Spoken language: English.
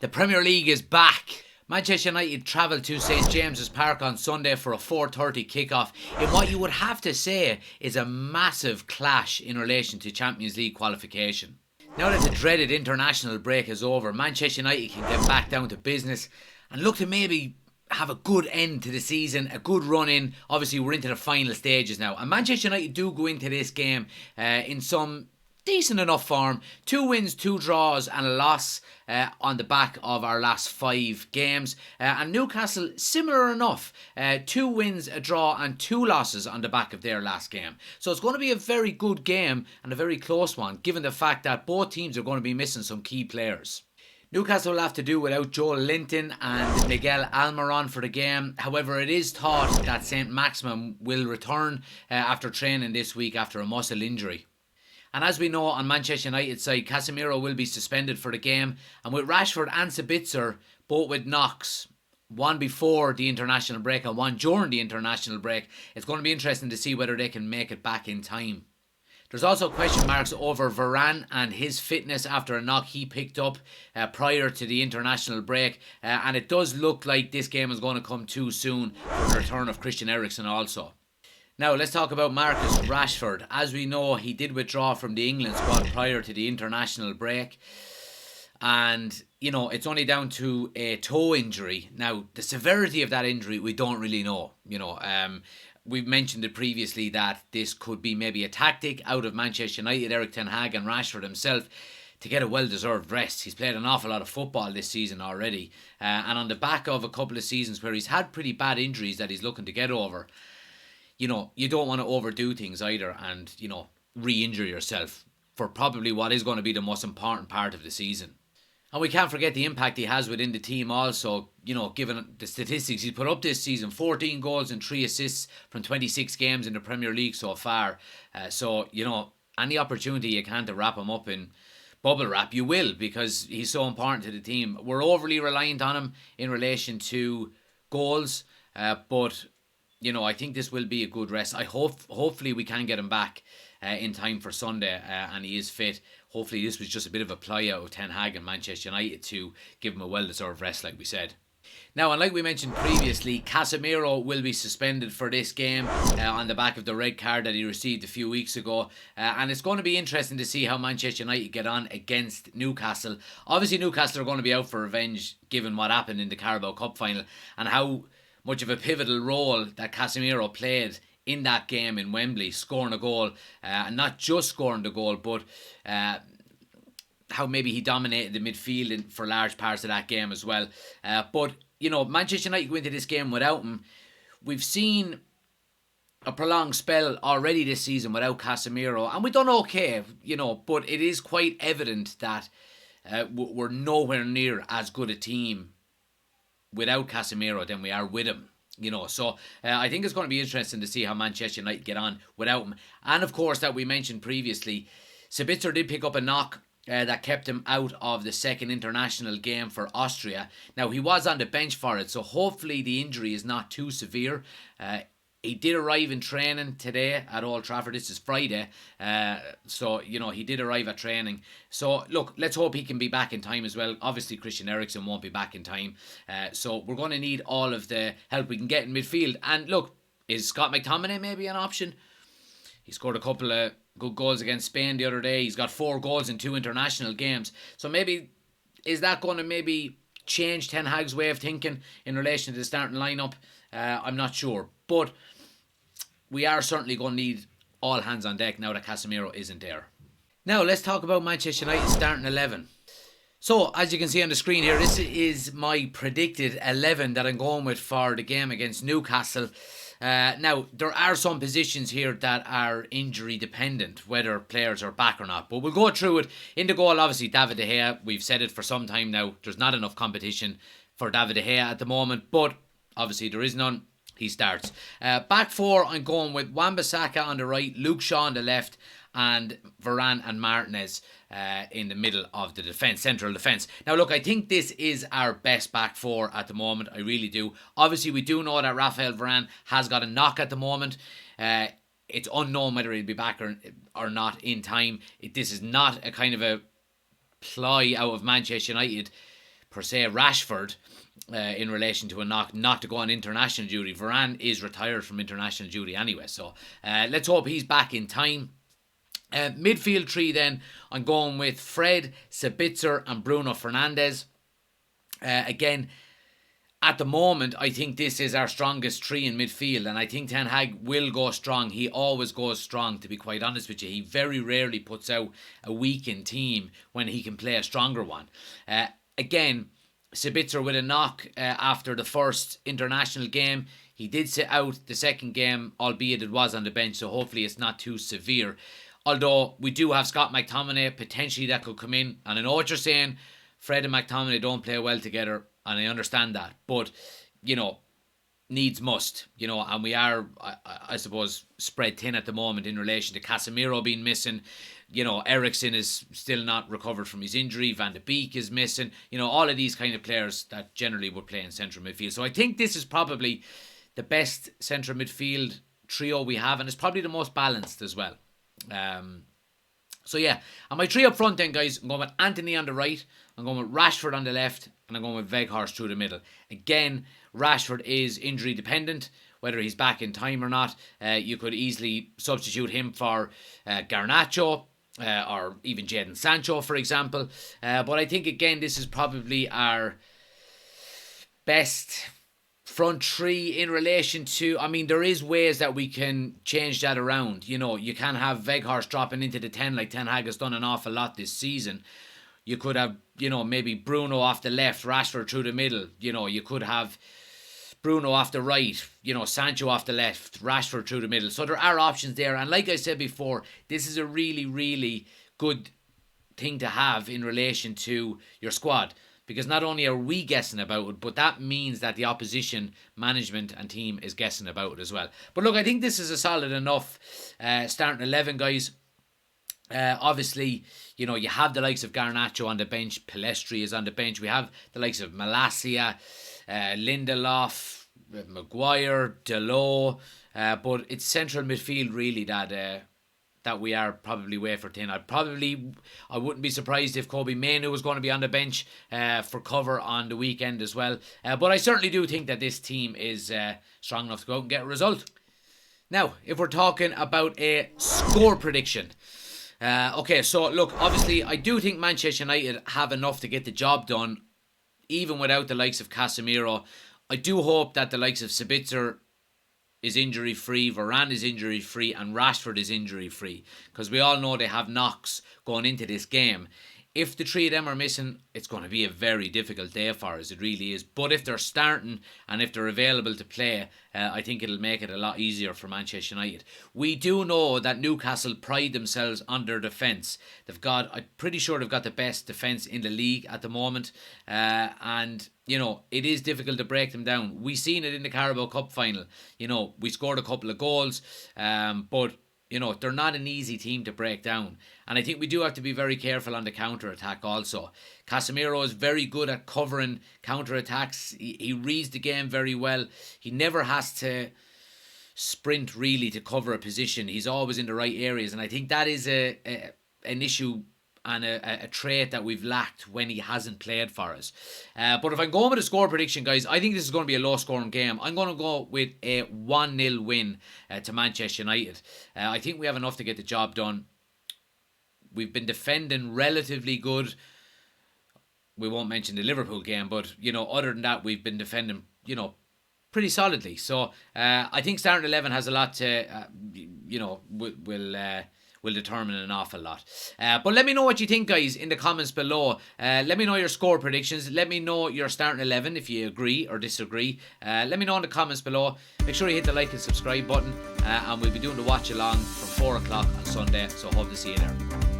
The Premier League is back. Manchester United travelled to St James's Park on Sunday for a 4:30 kickoff in what you would have to say is a massive clash in relation to Champions League qualification. Now that the dreaded international break is over, Manchester United can get back down to business and look to maybe have a good end to the season, a good run in. Obviously, we're into the final stages now, and Manchester United do go into this game in some decent enough form. 2 wins, 2 draws and a loss on the back of our last 5 games. And Newcastle, similar enough. 2 wins, a draw and 2 losses on the back of their last game. So it's going to be a very good game and a very close one, given the fact that both teams are going to be missing some key players. Newcastle will have to do without Joel Linton and Miguel Almiron for the game. However, it is thought that St Maximin will return after training this week after a muscle injury. And as we know, on Manchester United's side, Casemiro will be suspended for the game. And with Rashford and Sabitzer, both with knocks, one before the international break and one during the international break, it's going to be interesting to see whether they can make it back in time. There's also question marks over Varane and his fitness after a knock he picked up prior to the international break. And it does look like this game is going to come too soon for the return of Christian Eriksen also. Now, let's talk about Marcus Rashford. As we know, he did withdraw from the England squad prior to the international break. And, you know, it's only down to a toe injury. Now, the severity of that injury, we don't really know. We've mentioned it previously that this could be maybe a tactic out of Manchester United, Erik ten Hag and Rashford himself, to get a well-deserved rest. He's played an awful lot of football this season already. And on the back of a couple of seasons where he's had pretty bad injuries that he's looking to get over, you know, you don't want to overdo things either and, you know, re-injure yourself for probably what is going to be the most important part of the season. And we can't forget the impact he has within the team also, you know, given the statistics he's put up this season. 14 goals and 3 assists from 26 games in the Premier League so far. So, you know, any opportunity you can to wrap him up in bubble wrap, you will, because he's so important to the team. We're overly reliant on him in relation to goals, but you know, I think this will be a good rest. Hopefully we can get him back in time for Sunday and he is fit. Hopefully this was just a bit of a ply out of Ten Hag and Manchester United to give him a well-deserved rest, like we said. Now, and like we mentioned previously, Casemiro will be suspended for this game on the back of the red card that he received a few weeks ago. And it's going to be interesting to see how Manchester United get on against Newcastle. Obviously, Newcastle are going to be out for revenge given what happened in the Carabao Cup final and how much of a pivotal role that Casemiro played in that game in Wembley, scoring a goal, and not just scoring the goal, but how maybe he dominated the midfield for large parts of that game as well. But, you know, Manchester United go into this game without him. We've seen a prolonged spell already this season without Casemiro, and we've done okay, you know, but it is quite evident that we're nowhere near as good a team without Casemiro than we are with him, you know. So I think it's going to be interesting to see how Manchester United get on without him. And of course, that we mentioned previously, Sabitzer did pick up a knock that kept him out of the second international game for Austria. Now, he was on the bench for it, so hopefully the injury is not too severe. He did arrive in training today at Old Trafford. This is Friday. So, you know, he did arrive at training. So, look, let's hope he can be back in time as well. Obviously, Christian Eriksen won't be back in time. So, we're going to need all of the help we can get in midfield. And, look, is Scott McTominay maybe an option? He scored a couple of good goals against Spain the other day. He's got 4 goals in 2 international games. So, maybe, is that going to maybe change Ten Hag's way of thinking in relation to the starting lineup? I'm not sure. But we are certainly going to need all hands on deck now that Casemiro isn't there. Now, let's talk about Manchester United's starting 11. So, as you can see on the screen here, this is my predicted 11 that I'm going with for the game against Newcastle. Now, there are some positions here that are injury dependent, whether players are back or not. But we'll go through it. In the goal, obviously, David De Gea. We've said it for some time now. There's not enough competition for David De Gea at the moment. But, obviously, there is none. He starts. Back 4, I'm going with Wan-Bissaka on the right, Luke Shaw on the left, and Varane and Martinez in the middle of the defence, central defence. Now, look, I think this is our best back 4 at the moment. I really do. Obviously, we do know that Raphael Varane has got a knock at the moment. It's unknown whether he'll be back or not in time. This is not a kind of a ploy out of Manchester United per se, Rashford in relation to a knock not to go on international duty. Varane is retired from international duty anyway, so let's hope he's back in time. Midfield three then, I'm going with Fred, Sabitzer and Bruno Fernandes. Again, at the moment, I think this is our strongest three in midfield, and I think Ten Hag will go strong. He always goes strong, to be quite honest with you. He very rarely puts out a weakened team when he can play a stronger one. Again, Sabitzer with a knock after the first international game. He did sit out the second game, albeit it was on the bench, so hopefully it's not too severe. Although we do have Scott McTominay potentially that could come in, and I know what you're saying, Fred and McTominay don't play well together, and I understand that, but needs must, and we are, I suppose, spread thin at the moment in relation to Casemiro being missing. Eriksen is still not recovered from his injury. Van de Beek is missing. All of these kind of players that generally would play in central midfield. So I think this is probably the best central midfield trio we have, and it's probably the most balanced as well. So yeah, and my three up front then, guys, I'm going with Anthony on the right, I'm going with Rashford on the left, and I'm going with Weghorst through the middle. Again, Rashford is injury dependent, whether he's back in time or not. You could easily substitute him for Garnacho, or even Jadon Sancho, for example. But I think, again, this is probably our best front three in relation to, there is ways that we can change that around. You can have Weghorst dropping into the 10 like Ten Hag has done an awful lot this season. You could have, maybe Bruno off the left, Rashford through the middle. You could have Bruno off the right, Sancho off the left, Rashford through the middle. So there are options there. And like I said before, this is a really, really good thing to have in relation to your squad. Because not only are we guessing about it, but that means that the opposition management and team is guessing about it as well. But look, I think this is a solid enough starting 11, guys. Obviously, you have the likes of Garnacho on the bench. Pellistri is on the bench. We have the likes of Malacia, Lindelof, Maguire, Delot. But it's central midfield really that we are probably wafer thin. I wouldn't be surprised if Kobe Mainoo was going to be on the bench for cover on the weekend as well. But I certainly do think that this team is strong enough to go out and get a result. Now, if we're talking about a score prediction. Okay, so look, obviously I do think Manchester United have enough to get the job done, even without the likes of Casemiro. I do hope that the likes of Sabitzer is injury free, Varane is injury free, and Rashford is injury free, because we all know they have knocks going into this game. If the three of them are missing, it's going to be a very difficult day for us. It really is. But if they're starting and if they're available to play, I think it'll make it a lot easier for Manchester United. We do know that Newcastle pride themselves on their defence. I'm pretty sure they've got the best defence in the league at the moment. And it is difficult to break them down. We seen it in the Carabao Cup final. We scored a couple of goals, but they're not an easy team to break down. And I think we do have to be very careful on the counter-attack also. Casemiro is very good at covering counter-attacks. He reads the game very well. He never has to sprint really to cover a position. He's always in the right areas. And I think that is an issue and a trait that we've lacked when he hasn't played for us. But if I'm going with a score prediction, guys, I think this is going to be a low-scoring game. I'm going to go with a 1-0 win to Manchester United. I think we have enough to get the job done. We've been defending relatively good. We won't mention the Liverpool game, but, other than that, we've been defending, pretty solidly. So, I think starting 11 has a lot to, will determine an awful lot. But let me know what you think, guys, in the comments below. Let me know your score predictions. Let me know your starting 11 if you agree or disagree. Let me know in the comments below. Make sure you hit the like and subscribe button. And we'll be doing the watch along from 4 o'clock on Sunday. So hope to see you there.